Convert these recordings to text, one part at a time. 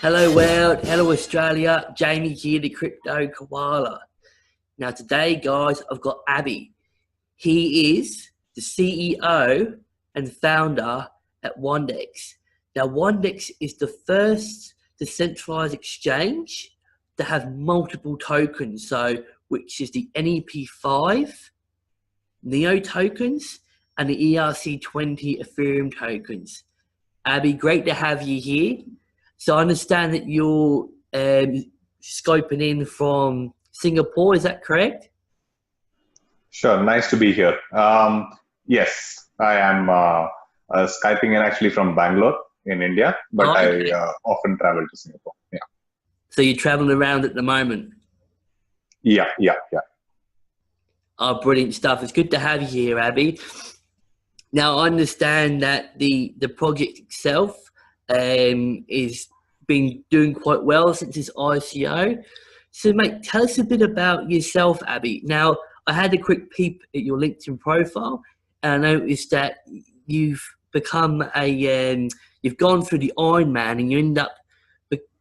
Hello world, hello Australia, Jamie here, the Crypto Koala. Now today guys, I've got Abby. He is the CEO and founder at Wandex. Now Wandex is the first decentralized exchange to have multiple tokens, which is the NEP5, NEO tokens, and the ERC20 Ethereum tokens. Abby, great to have you here. So I understand that you're scoping in from Singapore, is that correct? Sure, nice to be here. Yes, I am Skyping in actually from Bangalore in India, but okay. I often travel to Singapore. Yeah. So you're traveling around at the moment? Yeah. Oh, brilliant stuff. It's good to have you here, Abby. Now, I understand that the project itself is been doing quite well since its ICO. So, mate, tell us a bit about yourself, Abby. Now, I had a quick peep at your LinkedIn profile, and I noticed that you've become you've gone through the Ironman, and you end up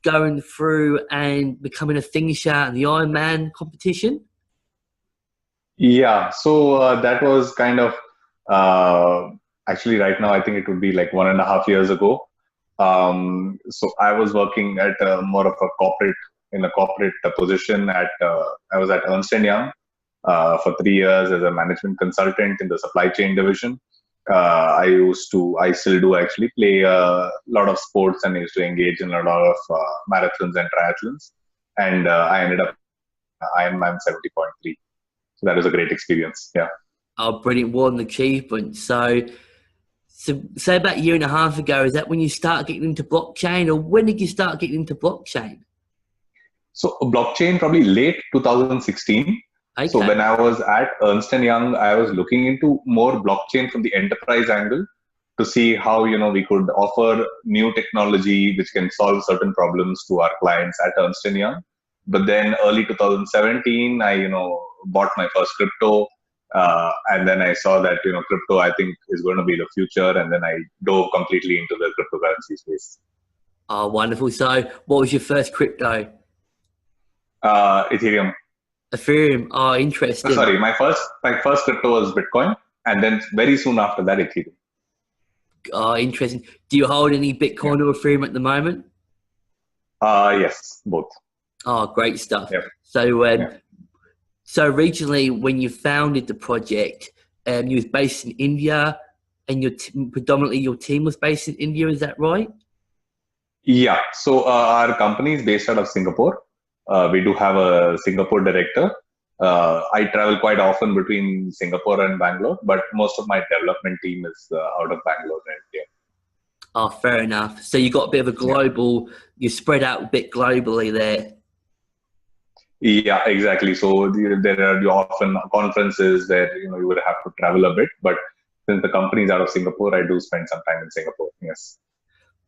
going through and becoming a finisher in the Ironman competition. Yeah, so that was kind of actually right now I think it would be like 1.5 years ago. So I was working at more of a corporate position at I was at Ernst & Young for 3 years as a management consultant in the supply chain division. I still do actually play a lot of sports, and I used to engage in a lot of marathons and triathlons. And I ended up Ironman 70.3. So that was a great experience. Yeah. Oh, brilliant. What an achievement. So say about a year and a half ago, is that when you start getting into blockchain, or when did you start getting into blockchain? So blockchain probably late 2016. Okay. So when I was at Ernst & Young, I was looking into more blockchain from the enterprise angle to see how, we could offer new technology which can solve certain problems to our clients at Ernst & Young. But then early 2017, I, bought my first crypto. And then I saw that, crypto, I think, is going to be the future. And then I dove completely into the cryptocurrency space. Oh, wonderful. So what was your first crypto? Ethereum. Ethereum. Oh, interesting. Sorry, my first crypto was Bitcoin. And then very soon after that, Ethereum. Oh, interesting. Do you hold any Bitcoin or Ethereum at the moment? Yes, both. Oh, great stuff. Yep. So originally when you founded the project, you was based in India, and predominantly your team was based in India, is that right? Yeah. So our company is based out of Singapore. We do have a Singapore director. I travel quite often between Singapore and Bangalore, but most of my development team is out of Bangalore and India. Oh, fair enough. So you got a bit of a global, you spread out a bit globally there. Yeah, exactly. So there are often conferences where you would have to travel a bit, but since the company is out of Singapore, I do spend some time in Singapore. Yes.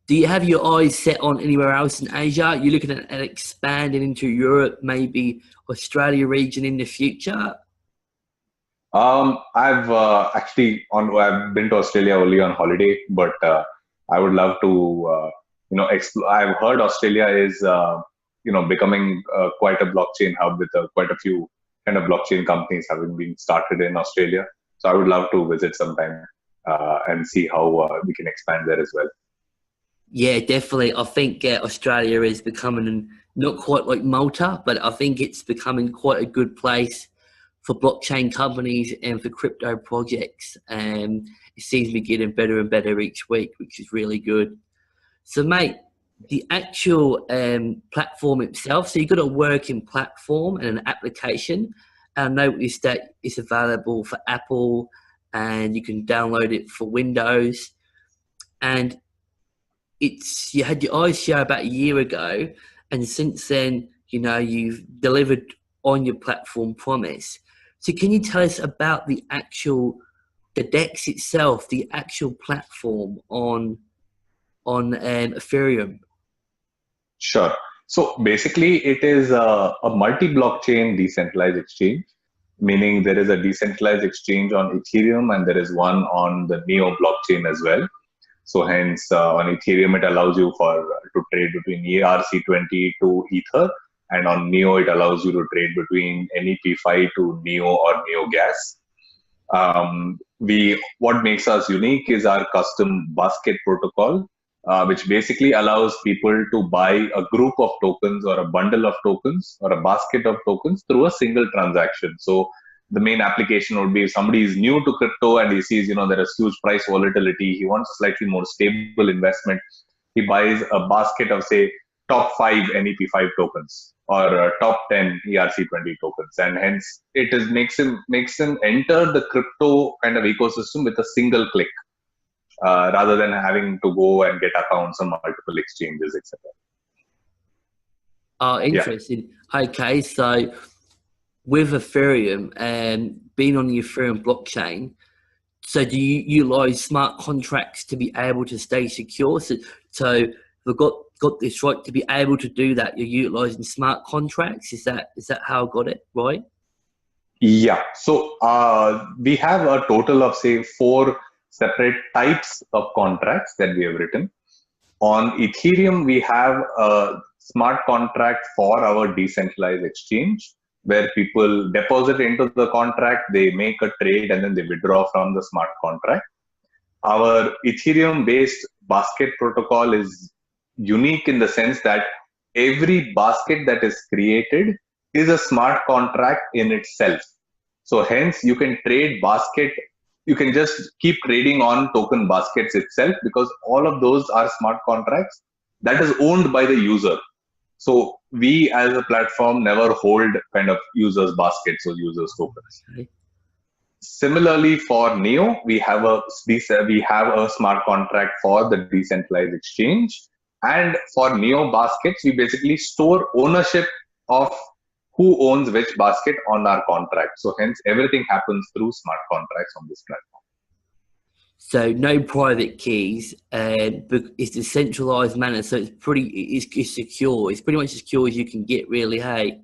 Do you have your eyes set on anywhere else in Asia? You're looking at expanding into Europe, maybe Australia region in the future? I've I've been to Australia only on holiday, but I would love to explore. I've heard Australia is becoming quite a blockchain hub with quite a few kind of blockchain companies having been started in Australia. So I would love to visit sometime and see how we can expand there as well. Yeah, definitely. I think Australia is becoming not quite like Malta, but I think it's becoming quite a good place for blockchain companies and for crypto projects. It seems to be getting better and better each week, which is really good. So, mate, the actual platform itself, so you've got a working platform and an application. I noticed that it's available for Apple, and you can download it for Windows. And you had your ICO about a year ago, and since then, you've delivered on your platform promise. So can you tell us about the DEX itself, the actual platform on Ethereum? Sure. So basically, it is a multi-blockchain decentralized exchange, meaning there is a decentralized exchange on Ethereum and there is one on the NEO blockchain as well. So hence on Ethereum, it allows you to trade between ERC20 to Ether, and on Neo, it allows you to trade between NEP5 to Neo or NeoGas. What makes us unique is our custom basket protocol, which basically allows people to buy a group of tokens or a bundle of tokens or a basket of tokens through a single transaction. So the main application would be if somebody is new to crypto and he sees, there is huge price volatility, he wants a slightly more stable investment. He buys a basket of, say, top 5 NEP5 tokens or top 10 ERC20 tokens, and hence makes him enter the crypto kind of ecosystem with a single click, rather than having to go and get accounts on multiple exchanges, etc. Oh, interesting. Yeah. Okay, so with Ethereum and being on the Ethereum blockchain, so do you utilize smart contracts to be able to stay secure? So we've got this right, to be able to do that, you're utilizing smart contracts. Is that how I got it right? Yeah. So we have a total of, say, 4 separate types of contracts that we have written. On Ethereum, we have a smart contract for our decentralized exchange, where people deposit into the contract, they make a trade, and then they withdraw from the smart contract. Our Ethereum-based basket protocol is unique in the sense that every basket that is created is a smart contract in itself. So hence, you can trade basket. You can just keep trading on token baskets itself, because all of those are smart contracts that is owned by the user. So we as a platform never hold kind of users baskets or users tokens. Okay. Similarly, for Neo, we have a smart contract for the decentralized exchange, and for Neo baskets, we basically store ownership of who owns which basket on our contract. So hence, everything happens through smart contracts on this platform. So no private keys, but it's a centralized manner. So it's secure. It's pretty much as secure as you can get, really. Hey.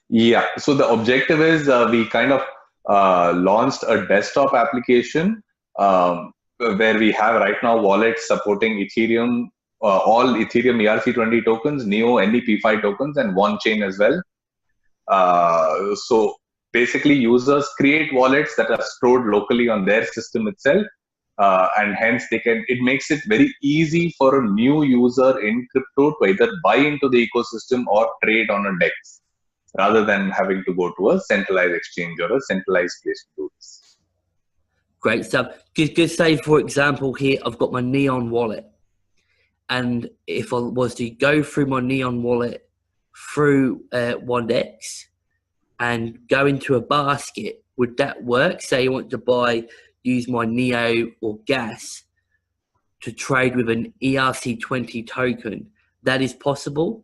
Yeah. So the objective is we kind of launched a desktop application where we have right now wallets supporting Ethereum, all Ethereum ERC20 tokens, Neo NEP5 tokens, and OneChain as well. So basically, users create wallets that are stored locally on their system itself, and hence it makes it very easy for a new user in crypto to either buy into the ecosystem or trade on a DEX, rather than having to go to a centralized exchange or a centralized place to do this. Great stuff. Just say, for example, here I've got my Neon wallet, and if I was to go through my Neon wallet through OneDex and go into a basket, would that work? Say you want to use my Neo or Gas to trade with an ERC20 token. That is possible?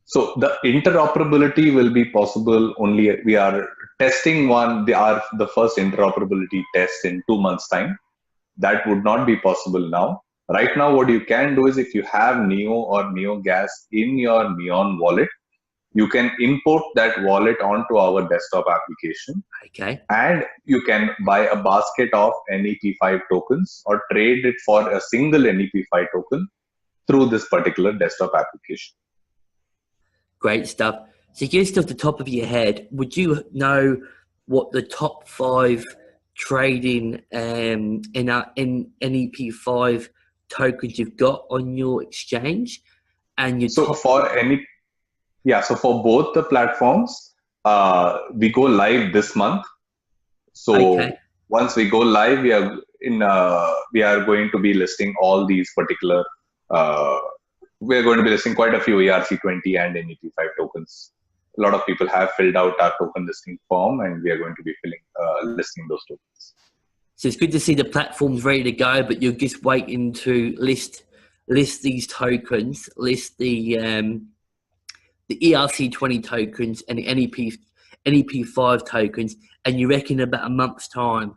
So the interoperability will be possible only, we are testing the first interoperability test in 2 months' time. That would not be possible now. Right now, what you can do is, if you have Neo or Neo Gas in your Neon wallet, you can import that wallet onto our desktop application. Okay. And you can buy a basket of NEP5 tokens or trade it for a single NEP5 token through this particular desktop application. Great stuff. So just off the top of your head, would you know what the top 5 trading in NEP5 tokens you've got on your exchange? And so for both the platforms, we go live this month. So once we go live, we are going to be listing all these particular. We are going to be listing quite a few ERC20 and NEP5 tokens. A lot of people have filled out our token listing form, and we are going to be listing those tokens. So it's good to see the platform's ready to go, but you're just waiting to list these tokens, list the ERC20 tokens and the NEP5 tokens, and you reckon about a month's time?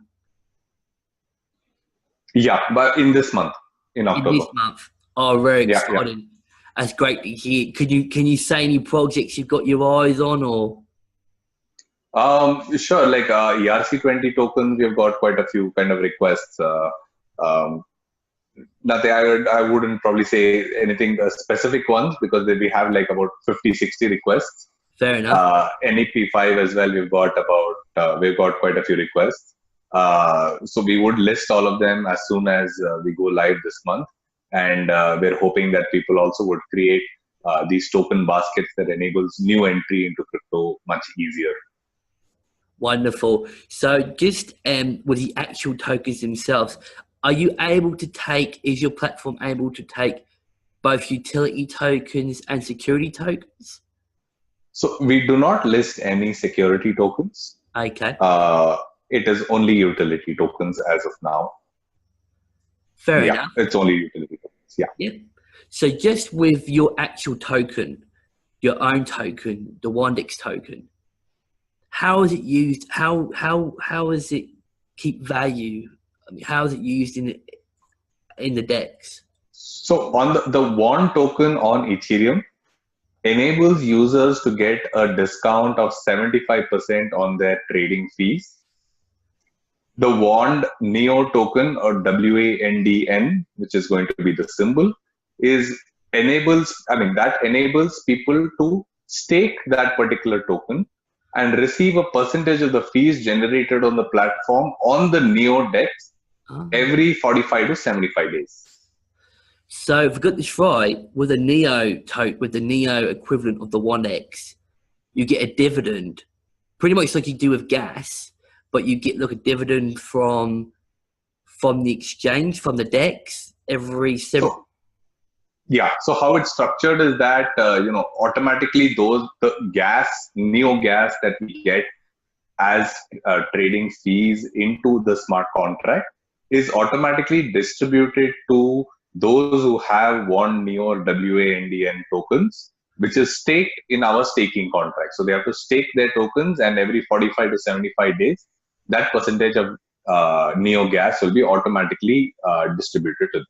Yeah, but in this month, in October. In this month. Oh, very exciting. Yeah. That's great to hear. Can you say any projects you've got your eyes on, or? Sure. Like ERC20 tokens, we've got quite a few kind of requests. nothing. I wouldn't probably say anything specific ones because we have like about 50, 60 requests. Fair enough. NEP5 as well. We've got quite a few requests. So we would list all of them as soon as we go live this month, and we're hoping that people also would create these token baskets that enables new entry into crypto much easier. Wonderful. So just with the actual tokens themselves, are you able to take, is your platform able to take both utility tokens and security tokens? So we do not list any security tokens. Okay. It is only utility tokens as of now. Fair enough. It's only utility tokens. Yeah. Yep. So just with your actual token, your own token, the Wandex token, how is it used? How does it keep value? I mean, how is it used in the DEX? So on the WAND token on Ethereum enables users to get a discount of 75% on their trading fees. The WAND NEO token, or WANDN, which is going to be the symbol, enables people to stake that particular token and receive a percentage of the fees generated on the platform on the NEO DEX every 45 to 75 days. So if I got this right, with the NEO equivalent of the Wandex, you get a dividend, pretty much like you do with gas, but you get like a dividend from the exchange, from the DEX every 7. So how it's structured is that automatically the NEO gas that we get as trading fees into the smart contract is automatically distributed to those who have WAND NEO or WANDN tokens, which is staked in our staking contract. So they have to stake their tokens, and every 45 to 75 days, that percentage of NEO gas will be automatically distributed to them.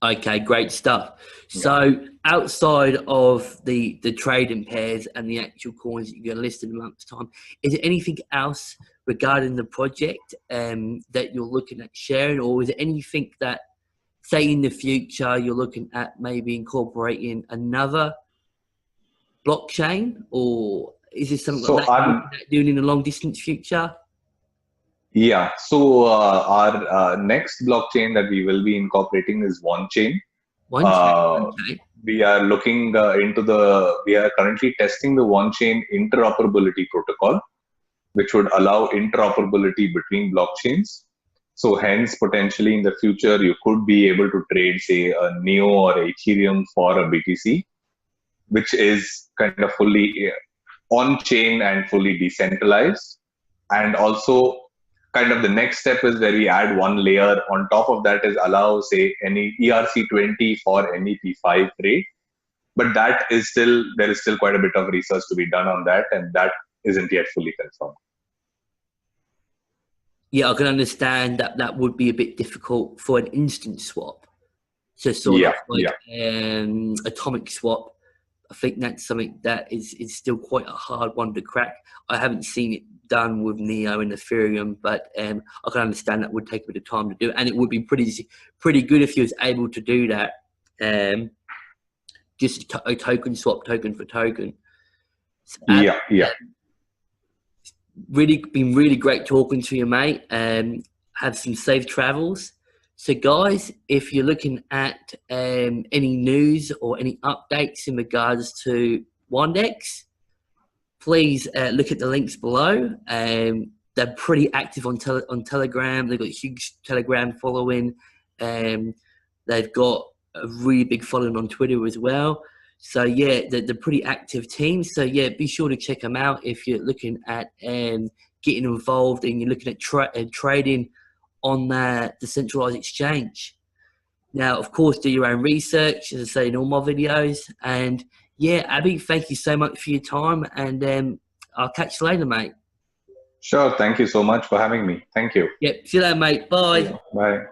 Okay, great stuff. So outside of the trading pairs and the actual coins that you're going to list in a month's time, is there anything else regarding the project that you're looking at sharing, or is there anything that, say in the future, you're looking at maybe incorporating another blockchain, or is this something like that you're looking at doing in the long distance future? Yeah, so our next blockchain that we will be incorporating is OneChain. Okay. We are looking we are currently testing the OneChain interoperability protocol, which would allow interoperability between blockchains. So hence, potentially in the future, you could be able to trade, say, a NEO or Ethereum for a BTC, which is kind of fully on-chain and fully decentralized. And also, kind of the next step is where we add one layer on top of that is allow, say, any ERC20 for NEP5 trade. But there is still quite a bit of research to be done on that, and that isn't yet fully confirmed. Yeah, I can understand that would be a bit difficult for an instant swap. So sort of like atomic swap. I think that's something that is still quite a hard one to crack. I haven't seen it done with NEO and Ethereum, but I can understand that would take a bit of time to do, and it would be pretty good if you was able to do that. Just a token swap, token for token. So been really great talking to you, mate. Have some safe travels. So guys, if you're looking at any news or any updates in regards to Wandex, please look at the links below. They're pretty active on Telegram. They've got a huge Telegram following. They've got a really big following on Twitter as well. So yeah, they're pretty active teams. So yeah, be sure to check them out if you're looking at getting involved and you're looking at trading on the decentralized exchange. Now, of course, do your own research, as I say in all my videos. And yeah, Abhi, thank you so much for your time, and I'll catch you later, mate. Sure. Thank you so much for having me. Thank you. Yep. See you later, mate. Bye. Bye.